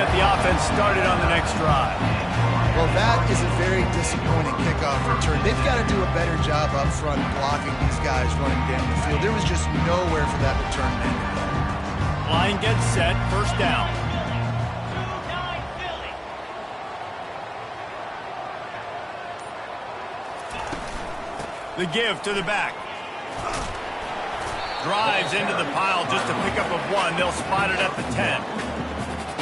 get the offense started on the next drive. Well, that is a very disappointing kickoff return. They've got to do a better job up front blocking these guys running down the field. There was just nowhere for that return to end up. Line gets set, first down. The give to the back. Drives into the pile just a pickup of one. They'll spot it at the 10.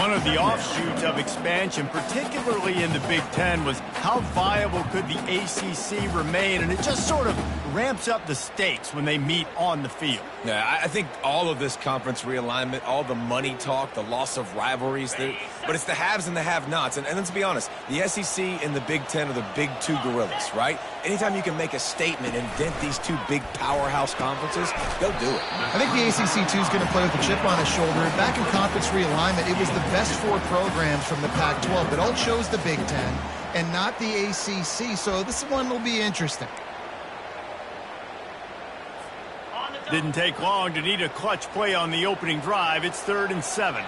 One of the offshoots of expansion, particularly in the Big Ten, was how viable could the ACC remain, and it just sort of ramps up the stakes when they meet on the field. Yeah, I think all of this conference realignment, all the money talk, the loss of rivalries, but it's the haves and the have-nots. And let's be honest, the SEC and the Big Ten are the big two gorillas, right? Anytime you can make a statement and dent these two big powerhouse conferences, go do it. I think the ACC, too, is going to play with a chip on his shoulder. Back in conference realignment, it was the best four programs from the Pac-12 that all chose the Big Ten and not the ACC, so this one will be interesting. Didn't take long to need a clutch play on the opening drive. It's 3rd and 7.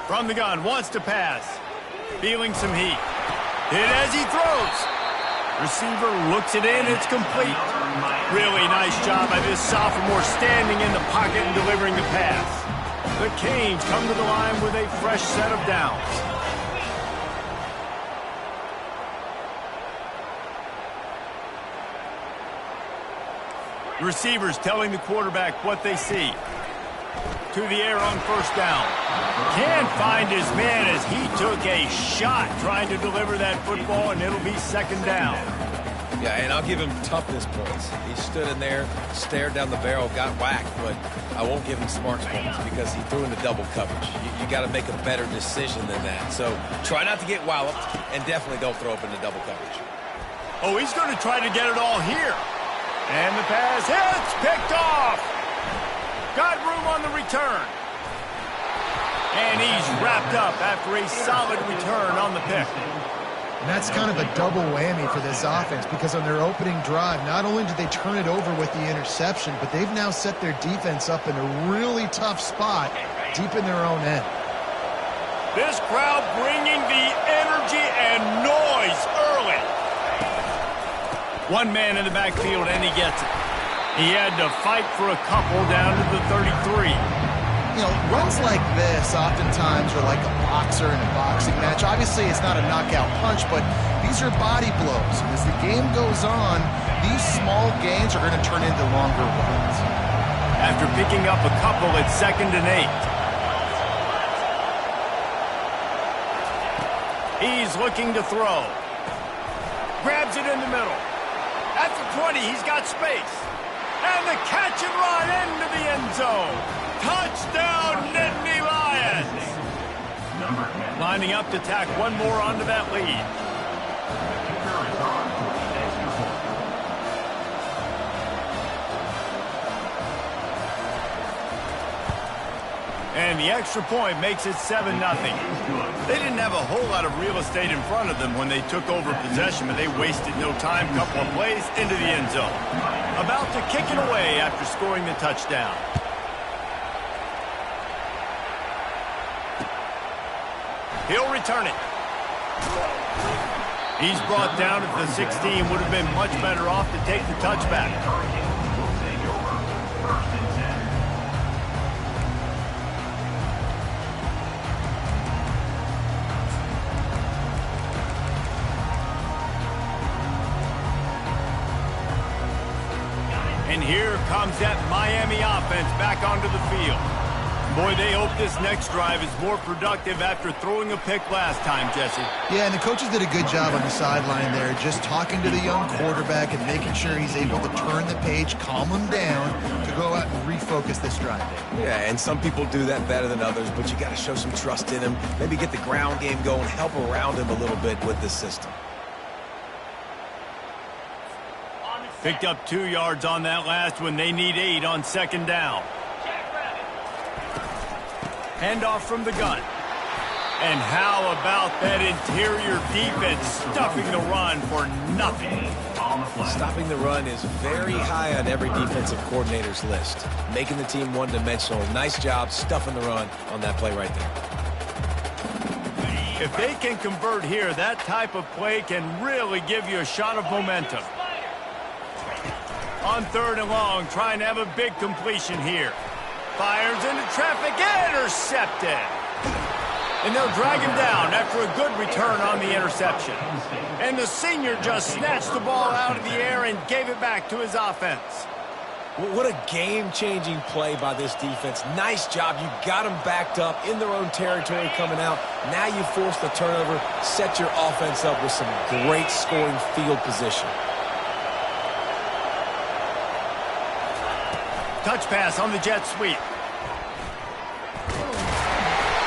From the gun, wants to pass. Feeling some heat. Hit as he throws. Receiver looks it in. It's complete. Really nice job by this sophomore standing in the pocket and delivering the pass. The Canes come to the line with a fresh set of downs. The receivers telling the quarterback what they see. To the air on first down. Can't find his man as he took a shot trying to deliver that football, and it'll be 2nd down. Yeah, and I'll give him toughness points. He stood in there, stared down the barrel, got whacked, but I won't give him smarts points because he threw into double coverage. You got to make a better decision than that. So try not to get walloped, and definitely don't throw up into double coverage. Oh, he's going to try to get it all here. And the pass hits, picked off. Got room on the return. And he's wrapped up after a solid return on the pick. And that's kind of a double whammy for this offense because on their opening drive, not only did they turn it over with the interception, but they've now set their defense up in a really tough spot deep in their own end. This crowd bringing the energy and noise early. One man in the backfield, and he gets it. He had to fight for a couple down to the 33. You know, runs like this oftentimes are like a boxer in a boxing match. Obviously, it's not a knockout punch, but these are body blows. And as the game goes on, these small gains are going to turn into longer runs. After picking up a couple, it's 2nd and 8. He's looking to throw. Grabs it in the middle. At the 20, he's got space. And the catch and run into the end zone. Touchdown, Nittany Lions. Lining up to tack one more onto that lead. And the extra point makes it 7-0. They didn't have a whole lot of real estate in front of them when they took over possession, but they wasted no time. Couple of plays into the end zone. About to kick it away after scoring the touchdown. He'll return it. He's brought down at the 16. Would have been much better off to take the touchback. And here comes that Miami offense back onto the field. Boy, they hope this next drive is more productive after throwing a pick last time, Jesse. Yeah, and the coaches did a good job on the sideline there, just talking to the young quarterback and making sure he's able to turn the page, calm him down, to go out and refocus this drive. Yeah, and some people do that better than others, but you got to show some trust in him, maybe get the ground game going, help around him a little bit with this system. Picked up 2 yards on that last one. They need 8 on 2nd down. Handoff from the gun. And how about that interior defense stuffing the run for nothing? Stopping the run is very high on every defensive coordinator's list. Making the team one-dimensional. Nice job stuffing the run on that play right there. If they can convert here, that type of play can really give you a shot of momentum. On 3rd and long, trying to have a big completion here. Fires into traffic, intercepted. And they'll drag him down after a good return on the interception. And the senior just snatched the ball out of the air and gave it back to his offense. What a game-changing play by this defense. Nice job. You got them backed up in their own territory coming out. Now you force the turnover, set your offense up with some great scoring field position. Touch pass on the jet sweep.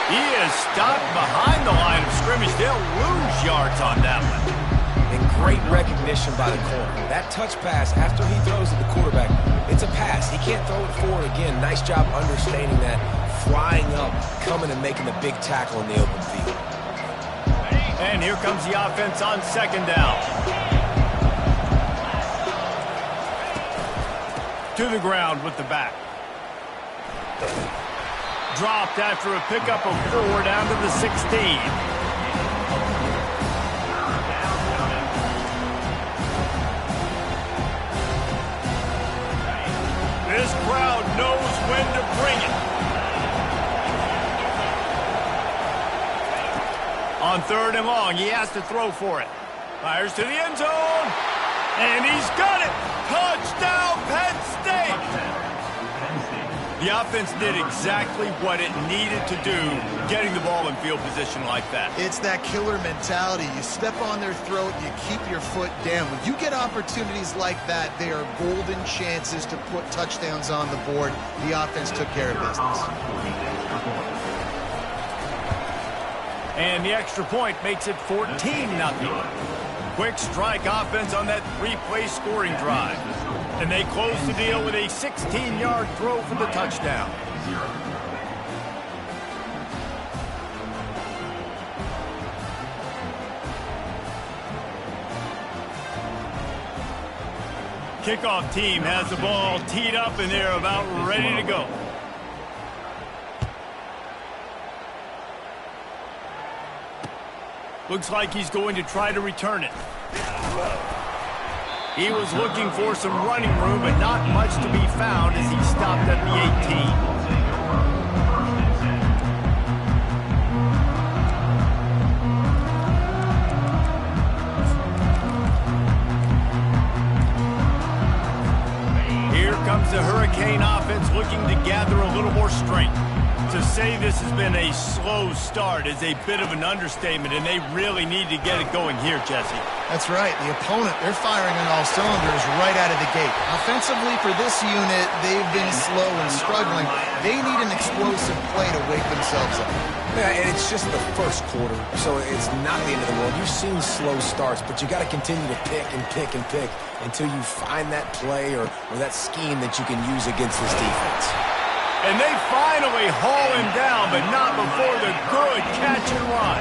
He is stopped behind the line of scrimmage. They'll lose yards on that one. And great recognition by the corner. That touch pass, after he throws at the quarterback, it's a pass. He can't throw it forward again. Nice job understanding that, flying up, coming and making the big tackle in the open field. And here comes the offense on 2nd down. To the ground with the back. Dropped after a pickup of 4 down to the 16. This crowd knows when to bring it. On 3rd and long, he has to throw for it. Fires to the end zone. And he's got it. Touchdown, Penn State. The offense did exactly what it needed to do, getting the ball in field position like that. It's that killer mentality. You step on their throat, you keep your foot down. When you get opportunities like that, they are golden chances to put touchdowns on the board. The offense took care of business. And the extra point makes it 14-0. Quick strike offense on that 3-play scoring drive. And they close the deal with a 16-yard throw for the touchdown. Kickoff team has the ball teed up and they're about ready to go. Looks like he's going to try to return it. He was looking for some running room, but not much to be found as he stopped at the 18. Here comes the Hurricane offense looking to gather a little more strength. To say this has been a slow start is a bit of an understatement, and they really need to get it going here, Jesse. That's right. The opponent, they're firing on all cylinders right out of the gate. Offensively, for this unit, they've been slow and struggling. They need an explosive play to wake themselves up. Yeah, and it's just the first quarter, so it's not the end of the world. You've seen slow starts, but you got to continue to pick and pick and pick until you find that play or that scheme that you can use against this defense. And they finally haul him down, but not before the good catch and run.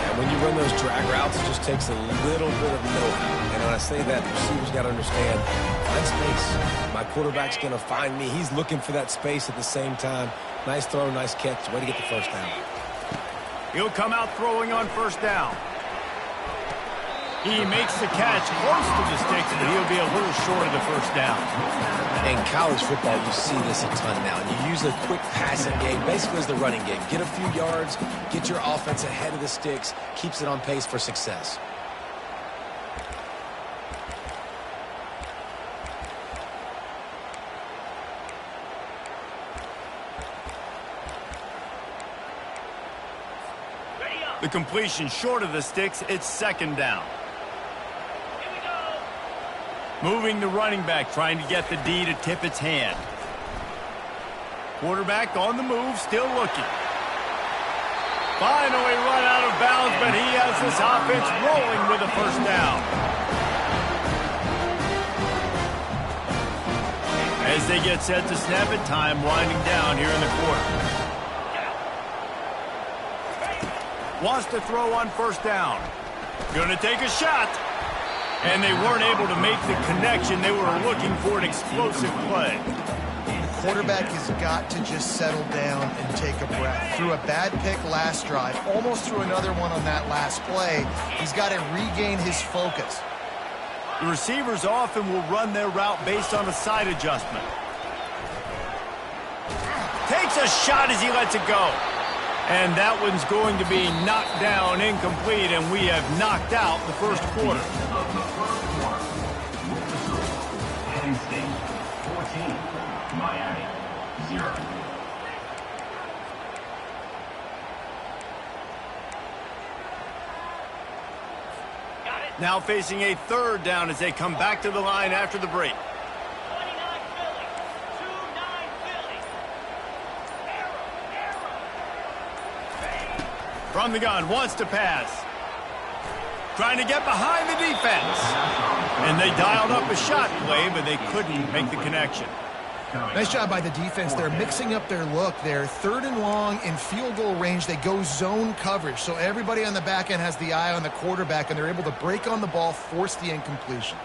And when you run those drag routes, it just takes a little bit of know-how. And when I say that, the receivers got to understand, find space. My quarterback's going to find me. He's looking for that space at the same time. Nice throw, nice catch. Way to get the first down. He'll come out throwing on 1st down. He makes the catch close to the sticks, but he'll be a little short of the 1st down. In college football, you see this a ton now. You use a quick passing game, basically as the running game. Get a few yards, get your offense ahead of the sticks, keeps it on pace for success. The completion short of the sticks, it's 2nd down. Moving the running back, trying to get the D to tip its hand. Quarterback on the move, still looking. Finally run out of bounds, but he has this offense rolling with a 1st down. As they get set to snap it, time winding down here in the quarter. wants to throw on first down. Going to take a shot. And they weren't able to make the connection. They were looking for an explosive play. Quarterback has got to just settle down and take a breath. Threw a bad pick last drive, almost threw another one on that last play. He's got to regain his focus. The receivers often will run their route based on a side adjustment. Takes a shot as he lets it go. And that one's going to be knocked down, incomplete, and we have knocked out the first quarter. Penn State 14, Miami 0. Now facing a third down as they come back to the line after the break. From the gun, wants to pass. Trying to get behind the defense. And they dialed up a shot play, but they couldn't make the connection. Nice job by the defense. They're mixing up their look. They're 3rd and long in field goal range. They go zone coverage. So everybody on the back end has the eye on the quarterback, and they're able to break on the ball, force the incompletion.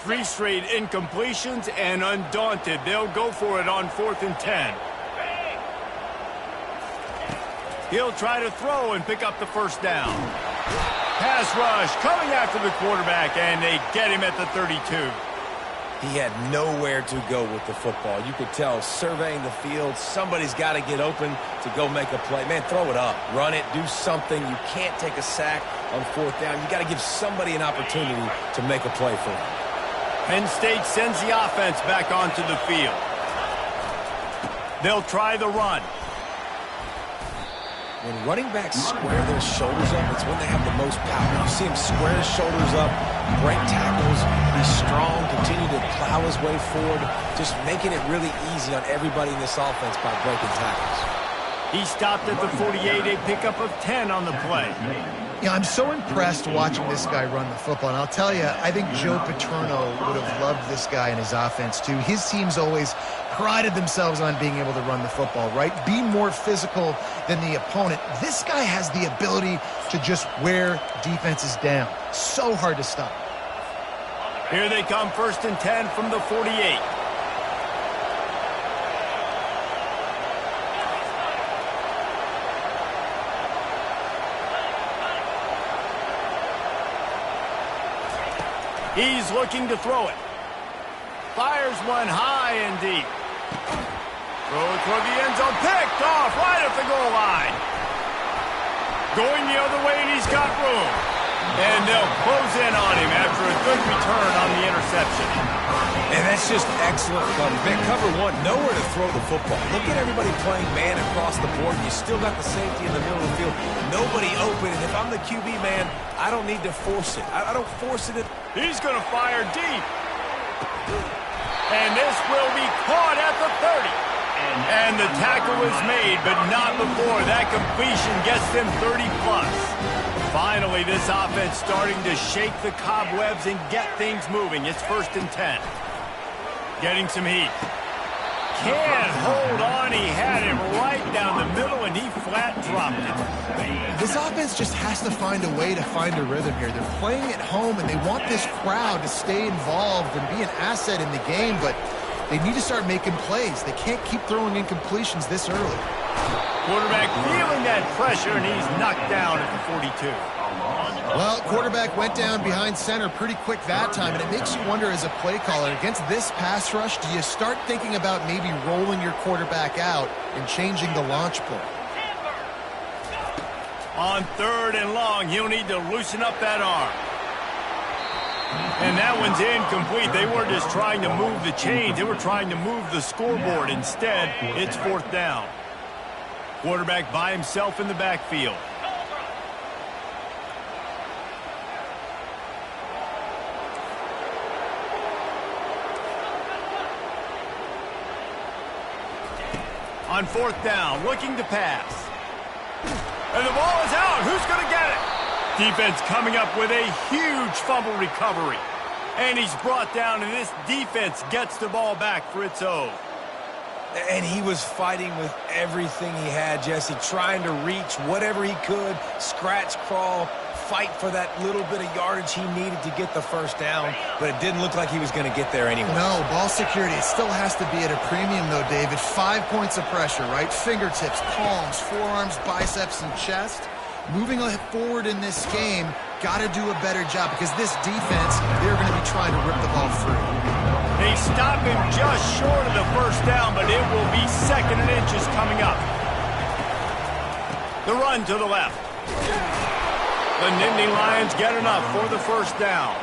3 straight incompletions, and undaunted, they'll go for it on 4th and 10. He'll try to throw and pick up the first down. Pass rush coming after the quarterback, and they get him at the 32. He had nowhere to go with the football. You could tell, surveying the field, somebody's got to get open to go make a play. Man, throw it up. Run it. Do something. You can't take a sack on 4th down. You got to give somebody an opportunity to make a play for him. Penn State sends the offense back onto the field. They'll try the run. When running backs square their shoulders up, it's when they have the most power. You see him square his shoulders up, break tackles, be strong, continue to plow his way forward, just making it really easy on everybody in this offense by breaking tackles. He stopped at the 48, a pickup of 10 on the play. Yeah, I'm so impressed watching this guy run the football. And I'll tell you, I think Joe Paterno would have loved this guy in his offense, too. His teams always prided themselves on being able to run the football, right? Be more physical than the opponent. This guy has the ability to just wear defenses down. So hard to stop. Here they come, 1st and 10 from the 48. He's looking to throw it. Fires one high and deep. Throw it toward the end zone. Picked off right at the goal line. Going the other way, and he's got room. And they'll close in on him after a good return on the interception. And that's just excellent cover. Man, cover one, nowhere to throw the football. Look at everybody playing man across the board. You still got the safety in the middle of the field. Nobody open. And if I'm the QB, man, I don't need to force it. I don't force it. He's going to fire deep. And this will be caught at the 30. And the tackle is made, but not before that completion gets them 30-plus. Finally, this offense starting to shake the cobwebs and get things moving. It's 1st and 10. Getting some heat. Can't hold on. He had it right down the middle, and he flat dropped it. This offense just has to find a way to find a rhythm here. They're playing at home, and they want this crowd to stay involved and be an asset in the game, but they need to start making plays. They can't keep throwing incompletions this early. Quarterback feeling that pressure, and he's knocked down at the 42. Well, quarterback went down behind center pretty quick that time, and it makes you wonder as a play caller, against this pass rush, do you start thinking about maybe rolling your quarterback out and changing the launch play? On 3rd and long, he'll need to loosen up that arm. And that one's incomplete. They weren't just trying to move the chains. They were trying to move the scoreboard. Instead, it's 4th down. Quarterback by himself in the backfield. On 4th down, looking to pass. And the ball is out. Who's going to get it? Defense coming up with a huge fumble recovery. And he's brought down, and this defense gets the ball back for its own. And he was fighting with everything he had, Jesse, trying to reach whatever he could, scratch, crawl, fight for that little bit of yardage he needed to get the first down, but it didn't look like he was going to get there anyway. No, ball security, it still has to be at a premium, though, David. 5 points of pressure, right? Fingertips, palms, forearms, biceps, and chest. Moving forward in this game, got to do a better job because this defense, they're going to be trying to rip the ball through. They stop him just short of the first down, but it will be 2nd and inches coming up. The run to the left. The Nittany Lions get enough for the first down.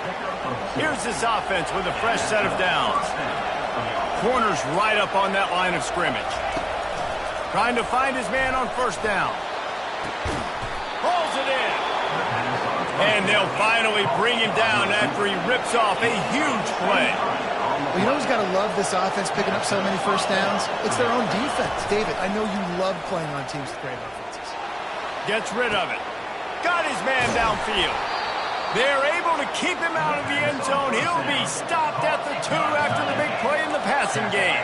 Here's this offense with a fresh set of downs. Corner's right up on that line of scrimmage. Trying to find his man on first down. Pulls it in. And they'll finally bring him down after he rips off a huge play. Well, you know who's got to love this offense picking up so many first downs? It's their own defense. David, I know you love playing on teams with great offenses. Gets rid of it. Got his man downfield. They're able to keep him out of the end zone. He'll be stopped at the 2 after the big play in the passing game.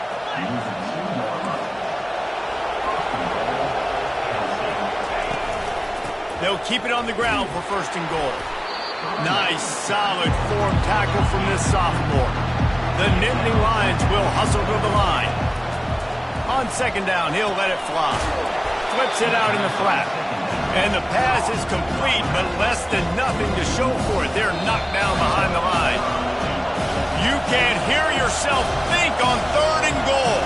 They'll keep it on the ground for 1st and goal. Nice, solid form tackle from this sophomore. The Nittany Lions will hustle to the line. On 2nd down, he'll let it fly. Flips it out in the flat. And the pass is complete, but less than nothing to show for it. They're knocked down behind the line. You can't hear yourself think on 3rd and goal.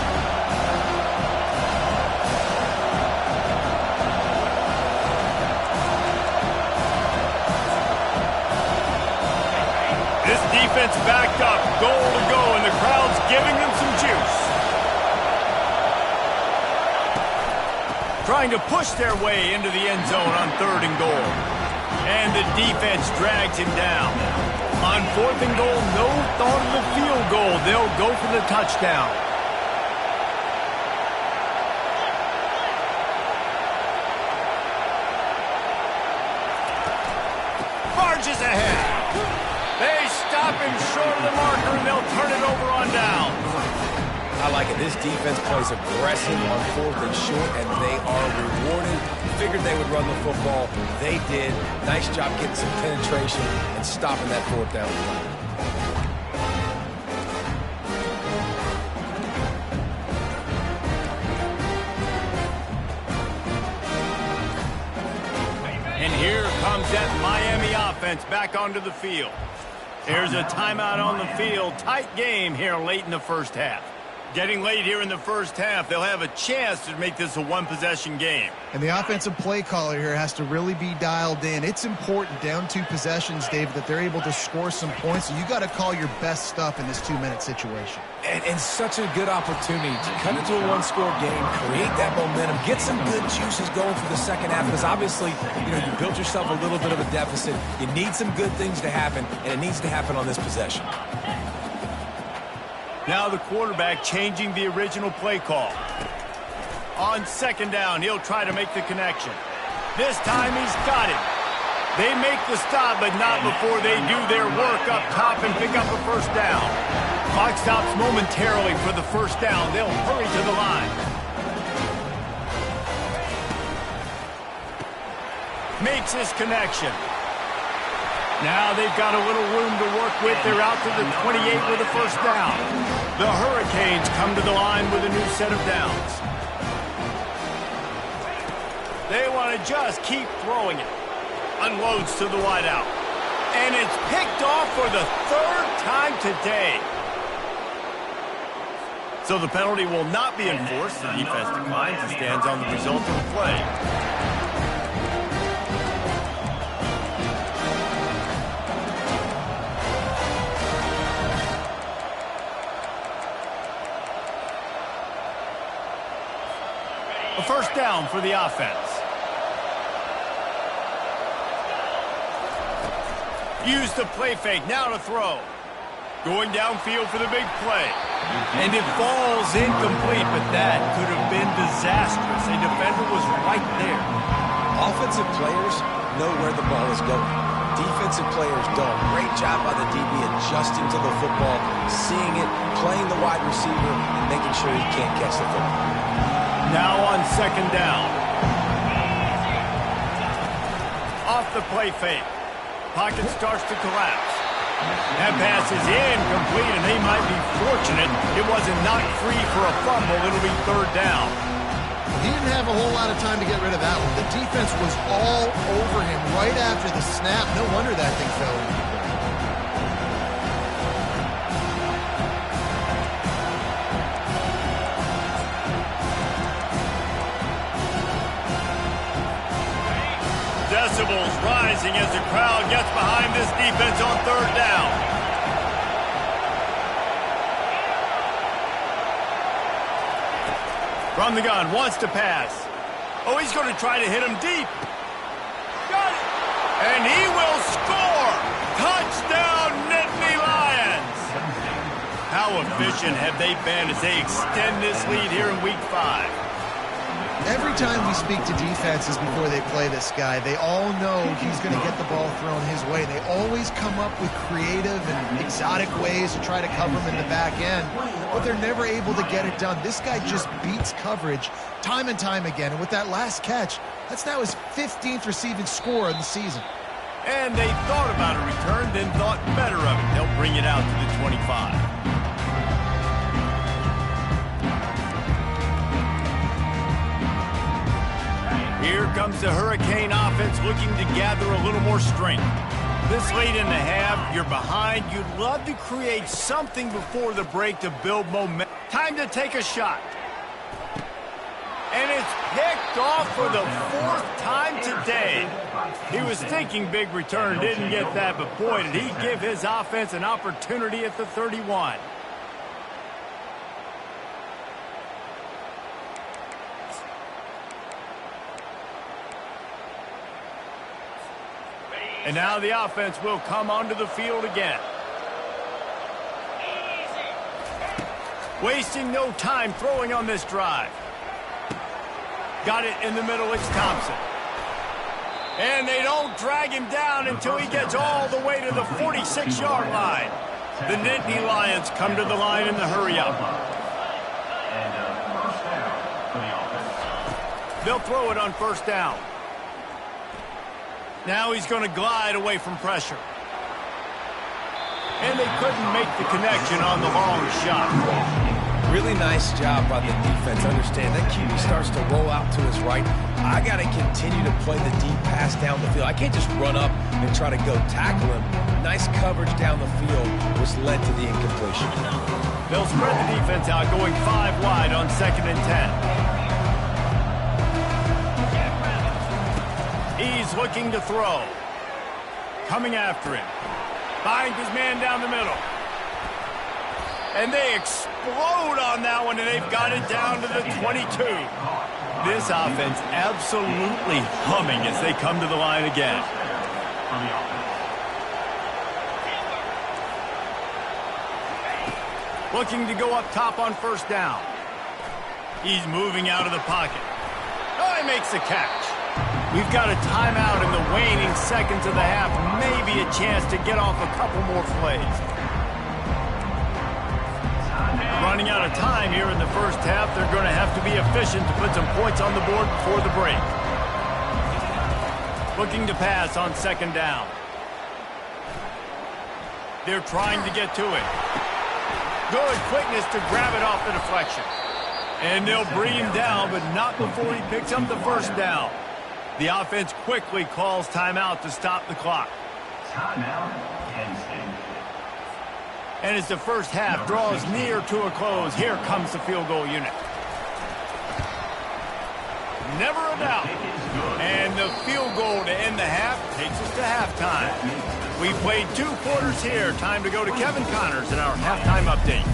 This defense backed up, goal to go, and the crowd's giving them some juice. Trying to push their way into the end zone on 3rd and goal. And the defense drags him down. On 4th and goal, no thought of the field goal. They'll go for the touchdown. Barges ahead. They stop him short of the marker, and they'll turn it over on down. I like it. This defense plays aggressive on 4th and short, and they are rewarded. Figured they would run the football. They did. Nice job getting some penetration and stopping that 4th down play. And here comes that Miami offense back onto the field. Here's a timeout on the field. Tight game here late in the first half. Getting late here in the first half, they'll have a chance to make this a one-possession game. And the offensive play caller here has to really be dialed in. It's important down 2 possessions, David, that they're able to score some points. So you got to call your best stuff in this 2-minute situation. And such a good opportunity to cut into a 1-score game, create that momentum, get some good juices going for the second half. Because obviously, you built yourself a little bit of a deficit. You need some good things to happen, and it needs to happen on this possession. Now the quarterback changing the original play call. On 2nd down, he'll try to make the connection. This time he's got it. They make the stop, but not before they do their work up top and pick up a first down. Clock stops momentarily for the first down. They'll hurry to the line. Makes his connection. Now they've got a little room to work with. They're out to the 28 with a first down. The Hurricanes come to the line with a new set of downs. They want to just keep throwing it. Unloads to the wideout. And it's picked off for the 3rd time today. So the penalty will not be enforced. The defense declines and stands on the result of the play. A first down for the offense. Use the play fake, now to throw. Going downfield for the big play. And it falls incomplete, but that could have been disastrous. A defender was right there. Offensive players know where the ball is going. defensive players done a great job by the DB adjusting to the football, seeing it, playing the wide receiver, and making sure he can't catch the football. Now on second down. Off the play fake. Pocket starts to collapse. That pass is incomplete, and they might be fortunate it wasn't knocked free for a fumble. It'll be third down. He didn't have a whole lot of time to get rid of that one. The defense was all over him right after the snap. No wonder that thing fell in. Decibels rising as the crowd gets behind this defense on third down. From the gun, wants to pass. Oh, he's going to try to hit him deep. Got it! And he will score! Touchdown, Nittany Lions! How efficient have they been as they extend this lead here in Week 5? Every time we speak to defenses before they play this guy, they all know he's going to get the ball thrown his way. They always come up with creative and exotic ways to try to cover him in the back end, but they're never able to get it done. This guy just beats coverage time and time again, and with that last catch, that's now his 15th receiving score of the season. And they thought about a return, then thought better of it. They'll bring it out to the 25. Here comes the Hurricane offense looking to gather a little more strength. This late in the half, you're behind. You'd love to create something before the break to build momentum. Time to take a shot. And it's picked off for the 4th time today. He was thinking big return, didn't get that, but boy, did he give his offense an opportunity at the 31. And now the offense will come onto the field again. Wasting no time throwing on this drive. Got it in the middle, it's Thompson. And they don't drag him down until he gets all the way to the 46-yard line. The Nittany Lions come to the line in the hurry-up. They'll throw it on first down. Now he's going to glide away from pressure. And they couldn't make the connection on the long shot. Really nice job by the defense. Understand that QB starts to roll out to his right. I got to continue to play the deep pass down the field. I can't just run up and try to go tackle him. Nice coverage down the field, which led to the incompletion. They'll spread the defense out, going 5 wide on 2nd and 10. He's looking to throw. Coming after him. Finds his man down the middle. And they explode on that one, and they've got it down to the 22. This offense absolutely humming as they come to the line again. Looking to go up top on first down. He's moving out of the pocket. Oh, he makes the catch. We've got a timeout in the waning seconds of the half. Maybe a chance to get off a couple more plays. Running out of time here in the first half. They're going to have to be efficient to put some points on the board before the break. Looking to pass on second down. They're trying to get to it. Good quickness to grab it off the deflection. And they'll bring him down, but not before he picks up the first down. The offense quickly calls timeout to stop the clock. Timeout, Penn State. And as the first half draws near to a close, here comes the field goal unit. Never a doubt. And the field goal to end the half takes us to halftime. We played 2 quarters here. Time to go to Kevin Connors in our halftime update.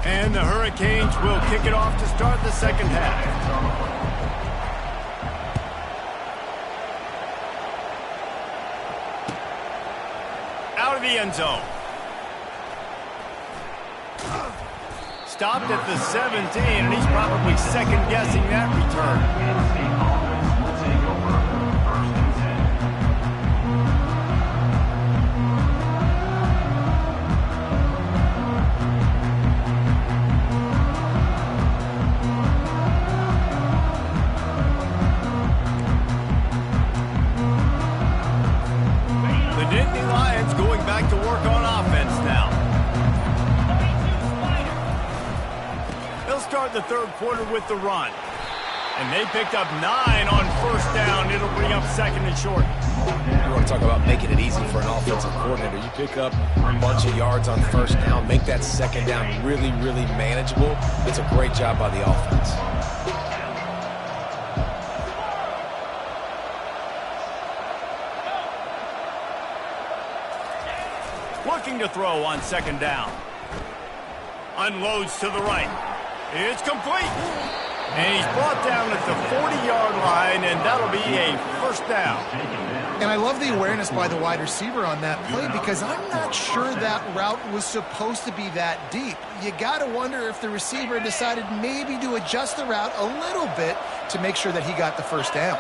And the Hurricanes will kick it off to start the second half. Out of the end zone. Stopped at the 17, and he's probably second-guessing that return. Penn State offense will take over the third quarter with the run. And they picked up 9 on first down. It'll bring up second and short. You want to talk about making it easy for an offensive coordinator. You pick up a bunch of yards on first down, make that second down really, really manageable. It's a great job by the offense. Looking to throw on second down. Unloads to the right. It's complete. And he's brought down at the 40-yard line, and that'll be a first down. And I love the awareness by the wide receiver on that play because I'm not sure that route was supposed to be that deep. You got to wonder if the receiver decided maybe to adjust the route a little bit to make sure that he got the first down.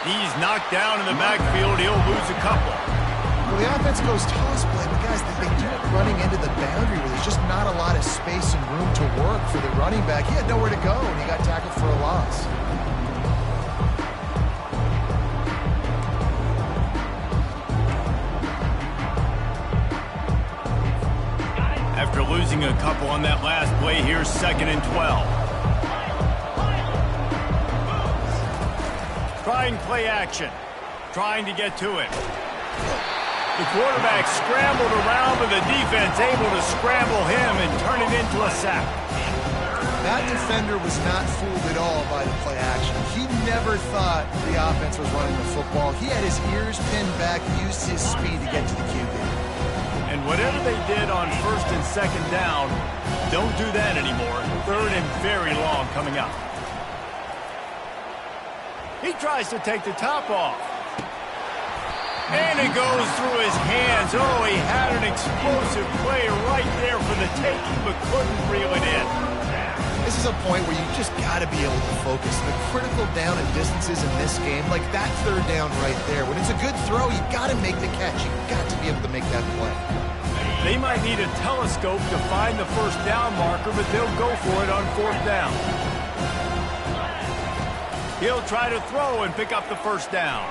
He's knocked down in the backfield. He'll lose a couple. Well, the offense goes toss play, but guys, they do it running into the boundary where there's just not a lot of space and room to work for the running back. He had nowhere to go, and he got tackled for a loss. After losing a couple on that last play, here's second and 12. Trying play action. Trying to get to it. The quarterback scrambled around, but the defense able to scramble him and turn it into a sack. That defender was not fooled at all by the play action. He never thought the offense was running the football. He had his ears pinned back, used his speed to get to the QB. And whatever they did on first and second down, don't do that anymore. Third and very long coming up. He tries to take the top off. And it goes through his hands. Oh, he had an explosive play right there for the taking, but couldn't reel it in. This is a point where you just got to be able to focus. The critical down and distances in this game, like that third down right there. When it's a good throw, you got to make the catch. You got to be able to make that play. They might need a telescope to find the first down marker, but they'll go for it on fourth down. He'll try to throw and pick up the first down.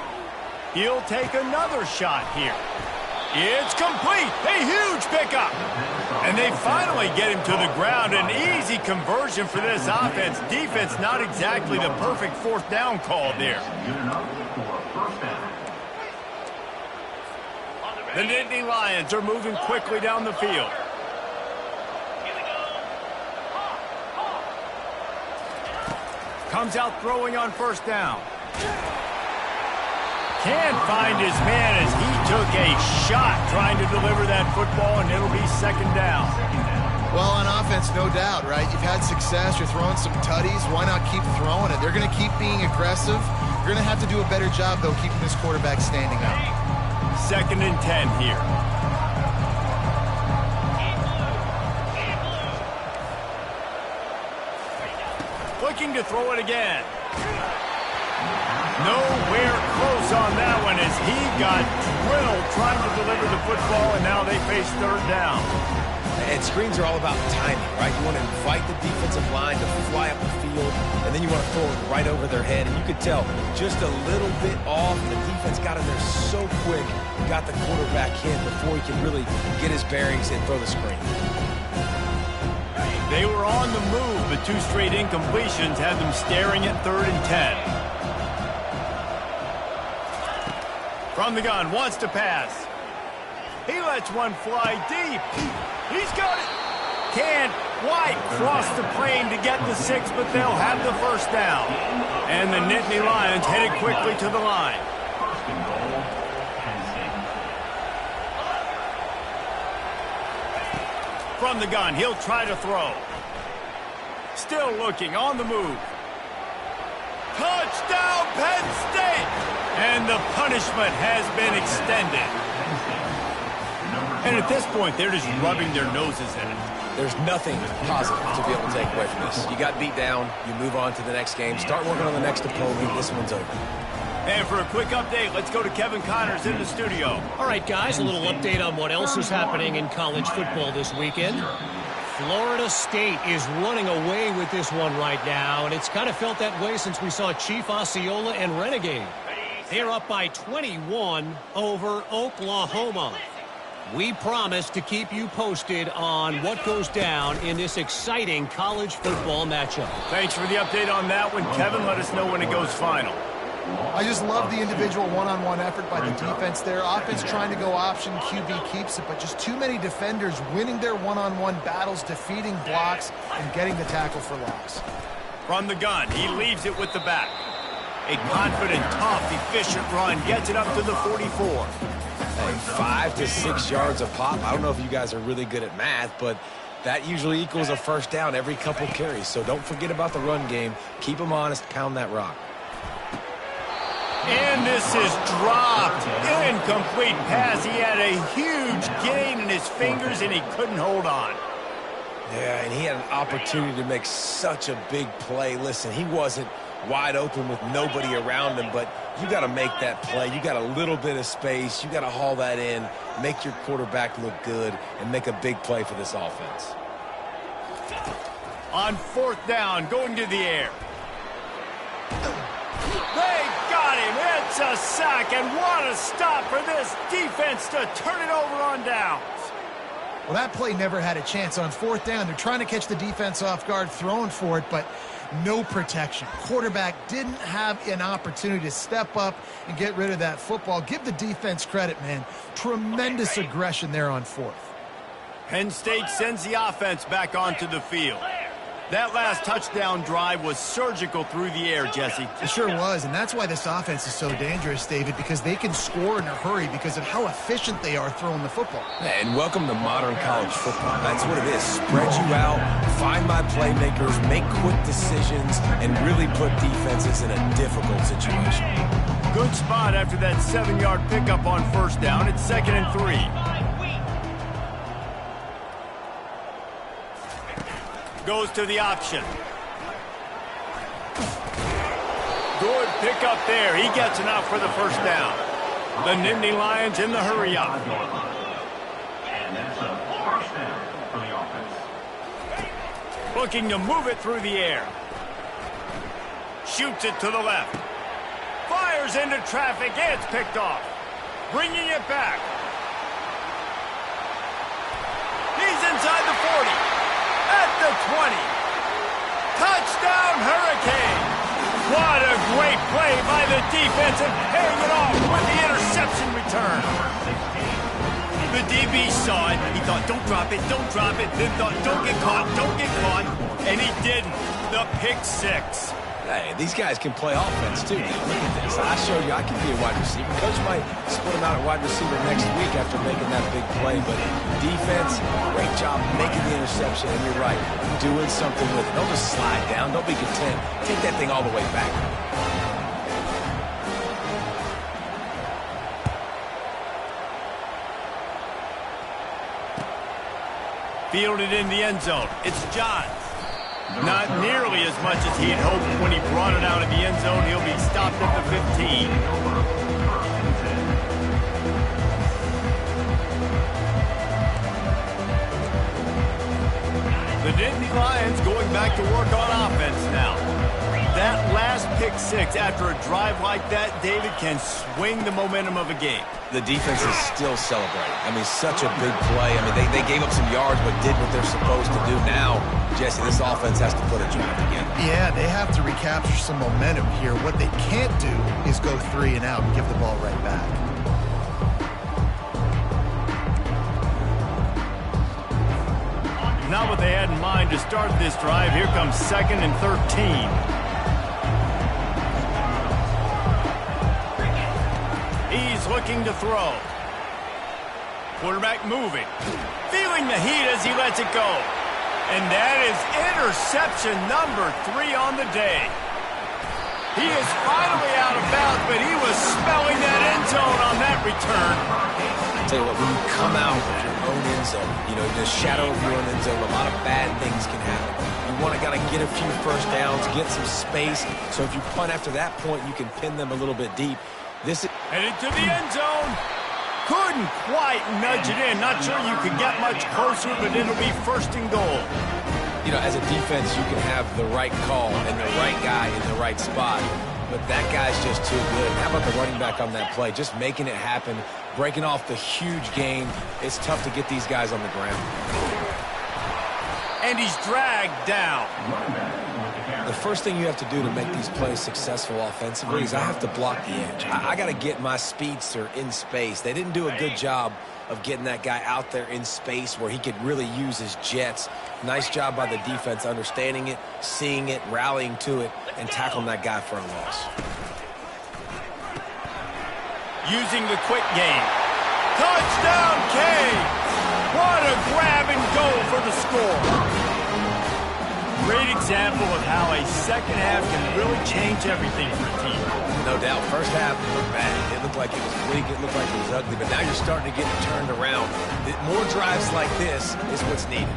He'll take another shot here. It's complete. A huge pickup. And they finally get him to the ground. An easy conversion for this offense. Defense not exactly the perfect fourth down call there. The Nittany Lions are moving quickly down the field. Comes out throwing on first down. Can't find his man as he took a shot trying to deliver that football, and it'll be second down. Well, on offense, no doubt, right? You've had success. You're throwing some tutties. Why not keep throwing it? They're going to keep being aggressive. You're going to have to do a better job, though, keeping this quarterback standing up. Second and 10 here. Looking to throw it again. Nowhere close on that one as he got drilled trying to deliver the football, and now they face third down. And screens are all about timing, right? You want to invite the defensive line to fly up the field, and then you want to throw it right over their head. And you could tell just a little bit off. The defense got in there so quick, got the quarterback hit before he could really get his bearings and throw the screen. They were on the move, but 2 straight incompletions had them staring at third and 10. From the gun, wants to pass. He lets one fly deep. He's got it. Can't quite cross the plane to get the 6, but they'll have the first down. And the Nittany Lions headed quickly to the line. From the gun, he'll try to throw. Still looking, on the move. Touchdown, Penn State! And the punishment has been extended. And at this point, they're just rubbing their noses in it. There's nothing positive to be able to take away from this. You got beat down, you move on to the next game, start working on the next opponent, this one's over. And for a quick update, let's go to Kevin Connors in the studio. All right, guys, a little update on what else is happening in college football this weekend. Florida State is running away with this one right now, and it's kind of felt that way since we saw Chief Osceola and Renegade. They're up by 21 over Oklahoma. We promise to keep you posted on what goes down in this exciting college football matchup. Thanks for the update on that one, Kevin. Let us know when it goes final. I just love the individual one-on-one effort by the defense there. Offense trying to go option, QB keeps it, but just too many defenders winning their one-on-one battles, defeating blocks, and getting the tackle for loss. From the gun, he leaves it with the back. A confident, tough, efficient run gets it up to the 44. Hey, 5 to 6 yards a pop. I don't know if you guys are really good at math, but that usually equals a first down every couple carries. So don't forget about the run game. Keep them honest. Pound that rock. And this is dropped. Incomplete pass. He had a huge gain in his fingers, and he couldn't hold on. Yeah, and he had an opportunity to make such a big play. Listen, he wasn't wide open with nobody around him, but you got to make that play. You got a little bit of space. You got to haul that in, make your quarterback look good, and make a big play for this offense. On fourth down, going to the air. They got him. It's a sack, and what a stop for this defense to turn it over on downs. Well, that play never had a chance. On fourth down, they're trying to catch the defense off guard, throwing for it, but no protection. Quarterback didn't have an opportunity to step up and get rid of that football. Give the defense credit, man. Tremendous aggression there on fourth. Penn State sends the offense back onto the field. That last touchdown drive was surgical through the air, Jesse. It sure was, and that's why this offense is so dangerous, David, because they can score in a hurry because of how efficient they are throwing the football. And welcome to modern college football. That's what it is. Spread you out, find my playmakers, make quick decisions, and really put defenses in a difficult situation. Good spot after that 7-yard pickup on first down. It's 2nd and 3. Goes to the option. Good pickup there. He gets enough for the first down. The Nittany Lions in the hurry up. And that's a first down for the offense. Looking to move it through the air. Shoots it to the left. Fires into traffic. It's picked off. Bringing it back. He's inside the 40. At the 20. Touchdown, Hurricane. What a great play by the defense and paying it off with the interception return. The DB saw it. He thought, don't drop it, don't drop it. Then thought, don't get caught, don't get caught. And he didn't. The pick six. Hey, these guys can play offense, too. Look at this. I showed you I can be a wide receiver. Coach might split him out at wide receiver next week after making that big play. But defense, great job making the interception. And you're right, doing something with it. Don't just slide down. Don't be content. Take that thing all the way back. Fielded in the end zone. It's Johns. Not nearly as much as he had hoped when he brought it out of the end zone. He'll be stopped at the 15. The Nittany Lions going back to work on offense now. That last pick six after a drive like that, David, can swing the momentum of a game. The defense is still celebrating. I mean, such a big play. I mean, they gave up some yards but did what they're supposed to do. Now, Jesse, this offense has to put a drive again. Yeah, they have to recapture some momentum here. What they can't do is go 3 and out and give the ball right back. Not what they had in mind to start this drive. Here comes 2nd and 13. He's looking to throw. Quarterback moving. Feeling the heat as he lets it go. And that is interception number 3 on the day. He is finally out of bounds, but he was smelling that end zone on that return. I'll tell you what, when you come out of your own end zone, you know, the shadow of your own end zone, a lot of bad things can happen. You want to get a few first downs, get some space, so if you punt after that point, you can pin them a little bit deep. This is headed to the end zone. Couldn't quite nudge it in. Not sure you could get much closer, but it'll be 1st and goal. You know, as a defense, you can have the right call and the right guy in the right spot. but that guy's just too good. How about the running back on that play? Just making it happen, breaking off the huge gain. It's tough to get these guys on the ground. And he's dragged down. The first thing you have to do to make these plays successful offensively is I have to block the edge. I got to get my speedster in space. They didn't do a good job of getting that guy out there in space where he could really use his jets. Nice job by the defense understanding it, seeing it, rallying to it, and tackling that guy for a loss. Using the quick game. Touchdown, K! What a grab and go for the score. Great example of how a second half can really change everything for a team. No doubt. First half looked bad. It looked like it was weak. It looked like it was ugly. But now you're starting to get it turned around. More drives like this is what's needed.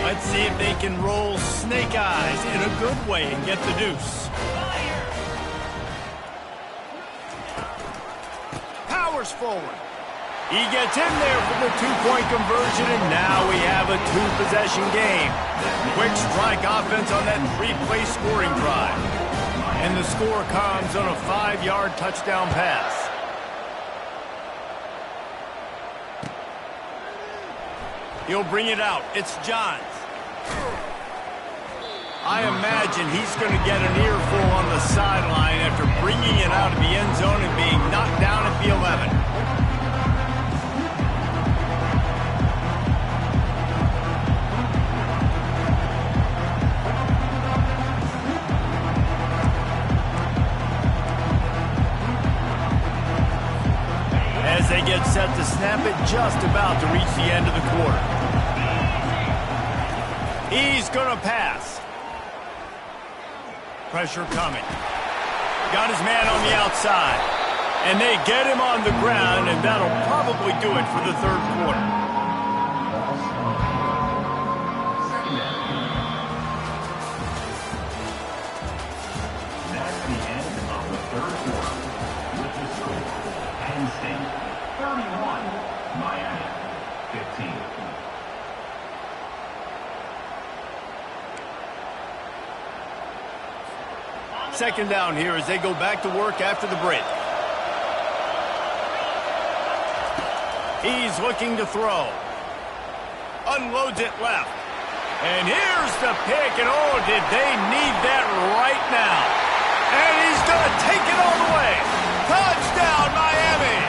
Let's see if they can roll snake eyes in a good way and get the deuce. Powers forward. He gets in there for the two-point conversion, and now we have a two-possession game. Quick strike offense on that three-play scoring drive. And the score comes on a 5-yard touchdown pass. He'll bring it out. It's Johns. I imagine he's going to get an earful on the sideline after bringing it out of the end zone and being knocked down at the 11. As they get set to snap it, just about to reach the end of the quarter. He's going to pass. Pressure coming. Got his man on the outside. And they get him on the ground, and that'll probably do it for the third quarter. That's the end of the third quarter. With the score, Penn State 31, Miami 15. Second down here as they go back to work after the break. He's looking to throw. Unloads it left. And here's the pick, and oh, did they need that right now. And he's going to take it all the way. Touchdown, Miami!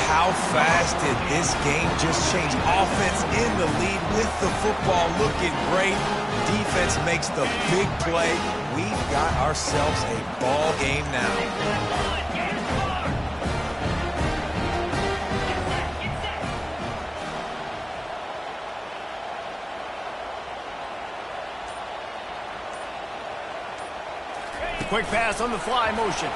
How fast did this game just change? Offense in the lead with the football looking great. Defense makes the big play. We've got ourselves a ball game now. Quick pass on the fly motion.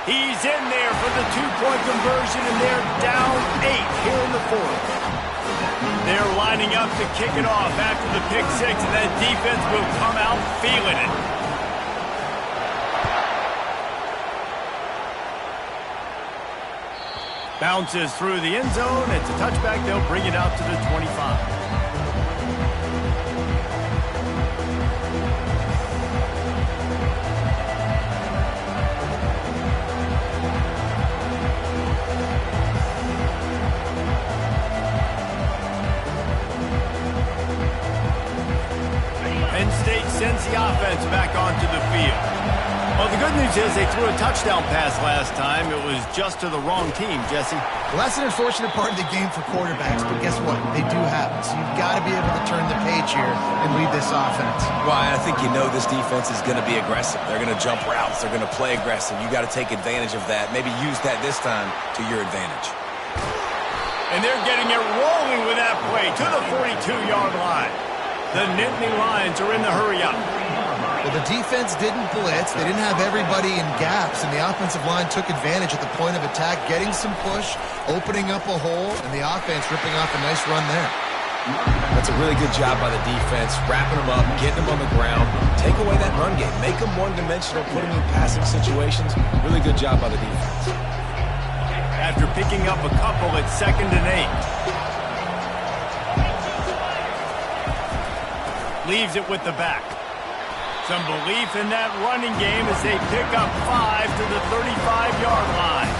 He's in there for the two-point conversion, and they're down 8 here in the fourth. They're lining up to kick it off after the pick six, and that defense will come out feeling it. Bounces through the end zone. It's a touchback. They'll bring it out to the 25. Penn State sends the offense back onto the field. Well, the good news is they threw a touchdown pass last time. It was just to the wrong team, Jesse. Well, that's an unfortunate part of the game for quarterbacks, but guess what? They do have it. So you've got to be able to turn the page here and lead this offense. Well, I think you know this defense is going to be aggressive. They're going to jump routes. They're going to play aggressive. You got to take advantage of that. Maybe use that this time to your advantage. And they're getting it rolling with that play to the 42-yard line. The Nittany Lions are in the hurry-up. Well, the defense didn't blitz. They didn't have everybody in gaps, and the offensive line took advantage at the point of attack, getting some push, opening up a hole, and the offense ripping off a nice run there. That's a really good job by the defense, wrapping them up, getting them on the ground, take away that run game, make them one-dimensional, put them in passing situations. Really good job by the defense. After picking up a couple, it's 2nd and 8. Leaves it with the back. Some belief in that running game as they pick up 5 to the 35-yard line.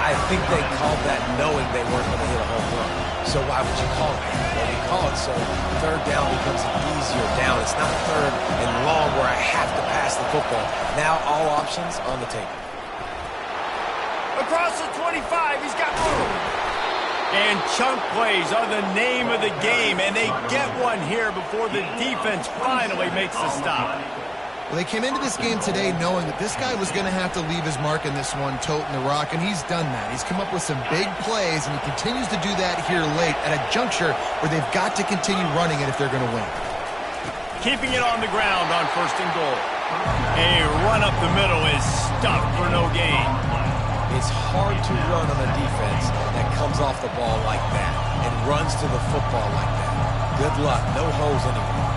I think they called that knowing they weren't going to hit a home run. So why would you call it that? Well, you call it so third down becomes an easier down. It's not third and long where I have to pass the football. Now all options on the table. Across the 25, he's got room. And chunk plays are the name of the game, and they get one here before the defense finally makes the stop. Well, they came into this game today knowing that this guy was going to have to leave his mark in this one, toting the rock, and he's done that. He's come up with some big plays, and he continues to do that here late at a juncture where they've got to continue running it if they're going to win. Keeping it on the ground on 1st and goal. A run up the middle is stuffed for no gain. It's hard to run on a defense that comes off the ball like that and runs to the football like that. Good luck. No holes anywhere.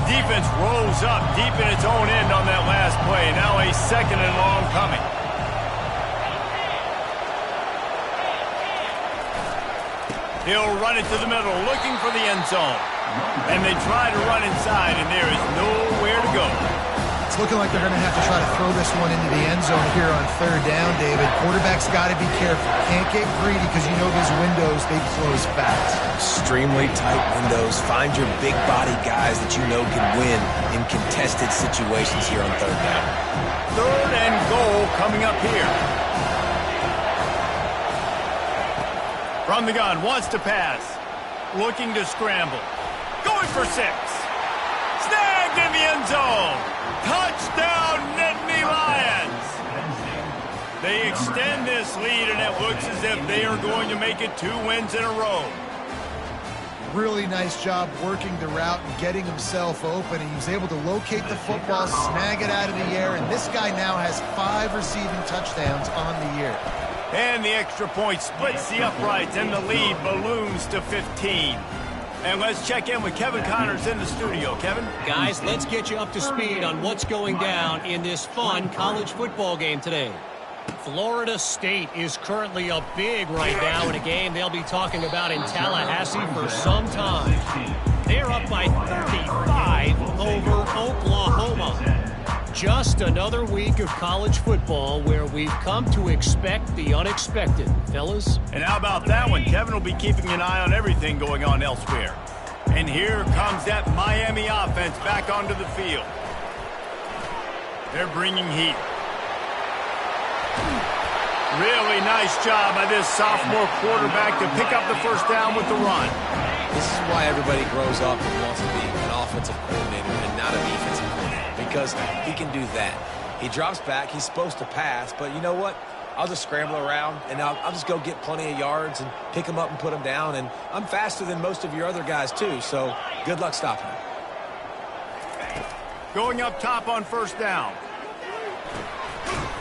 Defense rolls up deep in its own end on that last play. Now a 2nd and long coming. He'll run it to the middle, looking for the end zone. And they try to run inside, and there is nowhere to go. It's looking like they're going to have to try to throw this one into the end zone here on 3rd down, David. Quarterback's got to be careful. Can't get greedy because you know these windows, they close fast. Extremely tight windows. Find your big body guys that you know can win in contested situations here on 3rd down. 3rd and goal coming up here. From the gun, wants to pass. Looking to scramble. Going for 6. Snagged in the end zone. Touchdown, Nittany Lions. They extend this lead, and it looks as if they are going to make it 2 wins in a row. Really nice job working the route and getting himself open. He was able to locate the football, snag it out of the air, and this guy now has 5 receiving touchdowns on the year. And the extra point splits the uprights, and the lead balloons to 15. And let's check in with Kevin Connors in the studio. Kevin? Guys, let's get you up to speed on what's going down in this fun college football game today. Florida State is currently up big right now in a game they'll be talking about in Tallahassee for some time. They're up by 35 over Oklahoma. Just another week of college football where we've come to expect the unexpected, fellas. And how about that one? Kevin will be keeping an eye on everything going on elsewhere. And here comes that Miami offense back onto the field. They're bringing heat. Really nice job by this sophomore quarterback to pick up the 1st down with the run. This is why everybody grows up and wants to be an offensive coordinator and not a defensive coordinator. Because he can do that. He drops back. He's supposed to pass. But you know what? I'll just scramble around, and I'll just go get plenty of yards and pick them up and put them down. And I'm faster than most of your other guys, too. So good luck stopping him. Going up top on 1st down.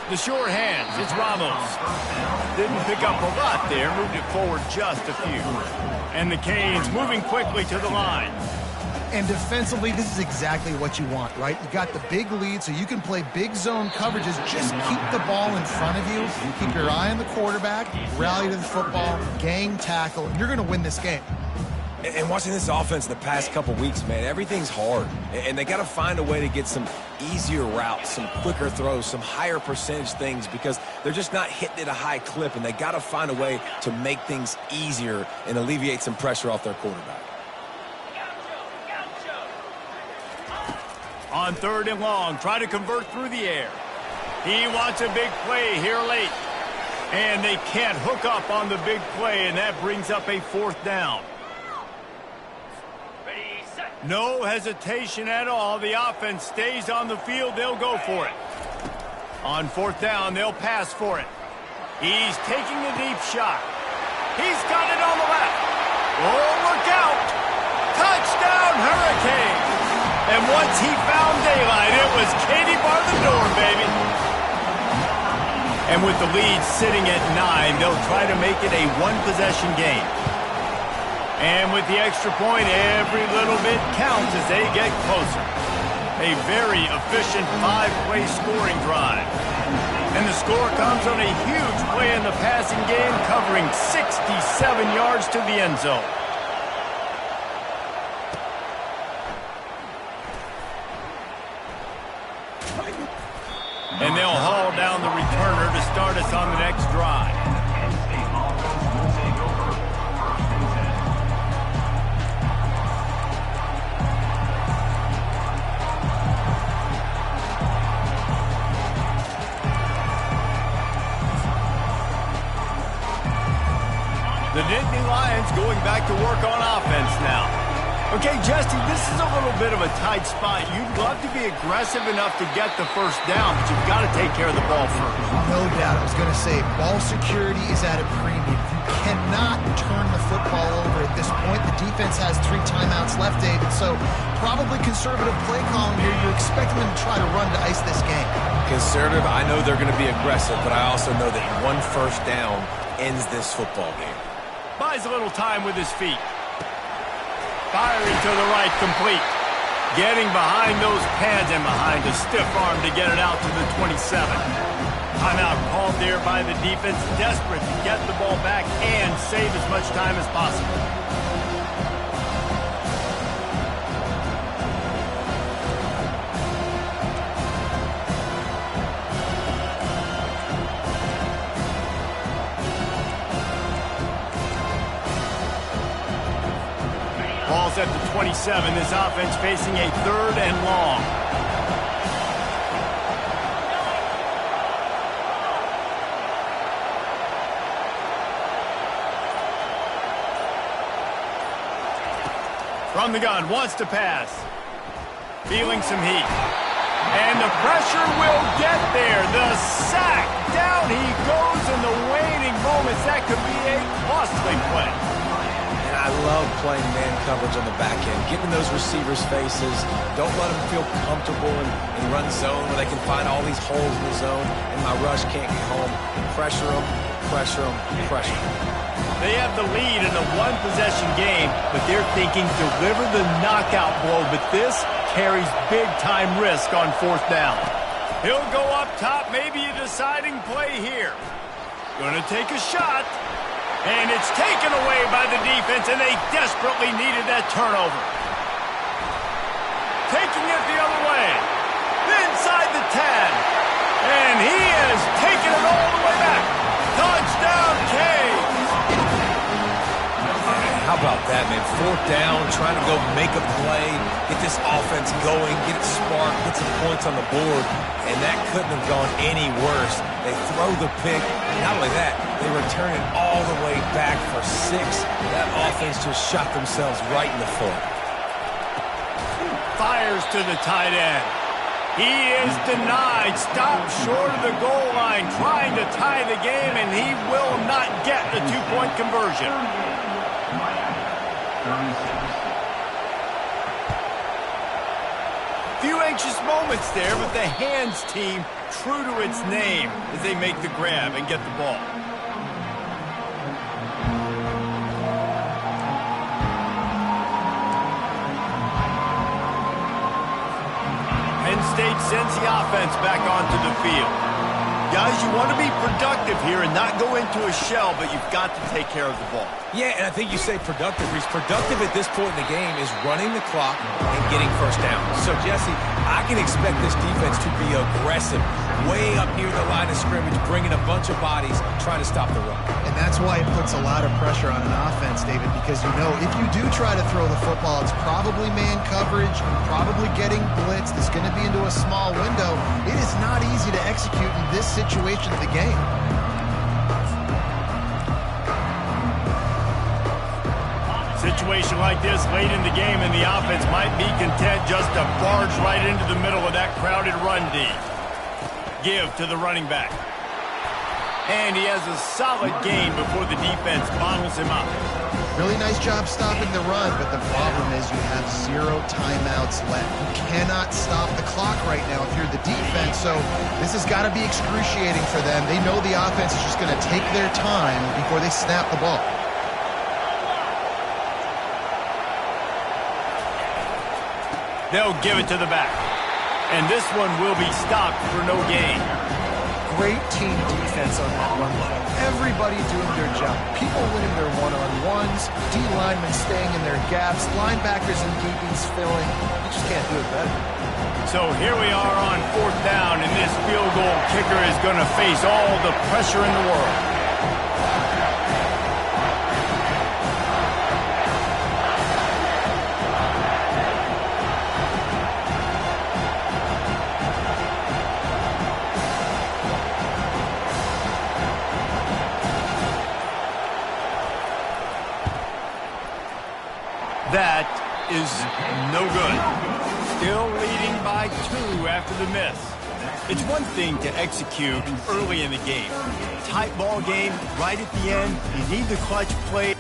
The sure hands. It's Ramos. Didn't pick up a lot there. Moved it forward just a few. And the Canes moving quickly to the line. And defensively, this is exactly what you want, right? You got the big lead, so you can play big zone coverages. Just keep the ball in front of you. Keep your eye on the quarterback. Rally to the football. Gang tackle. And you're going to win this game. And watching this offense the past couple weeks, man, everything's hard. And they got to find a way to get some easier routes, some quicker throws, some higher percentage things because they're just not hitting at a high clip. And they got to find a way to make things easier and alleviate some pressure off their quarterback. On 3rd and long, try to convert through the air. He wants a big play here late. And they can't hook up on the big play, and that brings up a 4th down. No hesitation at all. The offense stays on the field. They'll go for it. On 4th down, they'll pass for it. He's taking a deep shot. He's got it on the left. Oh, look out. Touchdown, Hurricanes. And once he found daylight, it was Katie bar the door, baby. And with the lead sitting at 9, they'll try to make it a 1-possession game. And with the extra point, every little bit counts as they get closer. A very efficient 5-play scoring drive. And the score comes on a huge play in the passing game, covering 67 yards to the end zone. And they'll haul down the returner to start us on the next drive. Penn State offense will take over 1st and 10. The Nittany Lions going back to work on offense now. Okay, Jesse, this is a little bit of a tight spot. You'd love to be aggressive enough to get the first down, but you've got to take care of the ball first. No doubt. I was going to say, ball security is at a premium. You cannot turn the football over at this point. The defense has 3 timeouts left, David, so probably conservative play calling here. You're expecting them to try to run to ice this game. Conservative, I know they're going to be aggressive, but I also know that 1 first down ends this football game. Buys a little time with his feet. Firing to the right, complete. Getting behind those pads and behind a stiff arm to get it out to the 27. Timeout called there by the defense, desperate to get the ball back and save as much time as possible. Ball's at the 27. This offense facing a 3rd and long. From the gun, wants to pass. Feeling some heat. And the pressure will get there. The sack. Down he goes in the waning moments. That could be a costly play. I love playing man coverage on the back end, getting in those receivers' faces. Don't let them feel comfortable in run zone where they can find all these holes in the zone and my rush can't get home. Pressure them, pressure them, pressure them. They have the lead in a 1-possession game, but they're thinking deliver the knockout blow, but this carries big-time risk on 4th down. He'll go up top, maybe a deciding play here. Gonna take a shot. And it's taken away by the defense, and they desperately needed that turnover. Taking it the other way. Inside the 10. And he has taken it all the way back. Touchdown, Canes. How about that, man? 4th down, trying to go make a play, get this offense going, get it sparked, get some points on the board, and that couldn't have gone any worse. They throw the pick. Not only that, they return it all the way back for 6. That offense just shot themselves right in the foot. Fires to the tight end. He is denied. Stopped short of the goal line, trying to tie the game, and he will not get the 2-point conversion. Few anxious moments there, but the hands team true to its name as they make the grab and get the ball. Penn State sends the offense back onto the field. Guys, you want to be productive here and not go into a shell, but you've got to take care of the ball. Yeah, and I think you say productive. He's productive at this point in the game is running the clock and getting first down. So, Jesse, I can expect this defense to be aggressive, way up near the line of scrimmage, bringing a bunch of bodies, trying to stop the run. And that's why it puts a lot of pressure on an offense, David, because you know if you do try to throw the football, it's probably man coverage, probably getting blitzed. It's going to be into a small window. It is not easy to execute in this situation of the game. Situation like this late in the game, and the offense might be content just to barge right into the middle of that crowded run D. Give to the running back. And he has a solid gain before the defense bottles him up. Really nice job stopping the run, but the problem is you have 0 timeouts left. You cannot stop the clock right now if you're the defense, so this has got to be excruciating for them. They know the offense is just going to take their time before they snap the ball. They'll give it to the back. And this one will be stopped for no gain. Great team defense on that run play. Everybody doing their job. People winning their one-on-ones, D linemen staying in their gaps, linebackers and DBs filling. You just can't do it better. So here we are on 4th down. kicker is going to face all the pressure in the world. That is no good. Still leading by 2 after the miss. It's one thing to execute early in the game. Tight ball game, right at the end, you need the clutch play.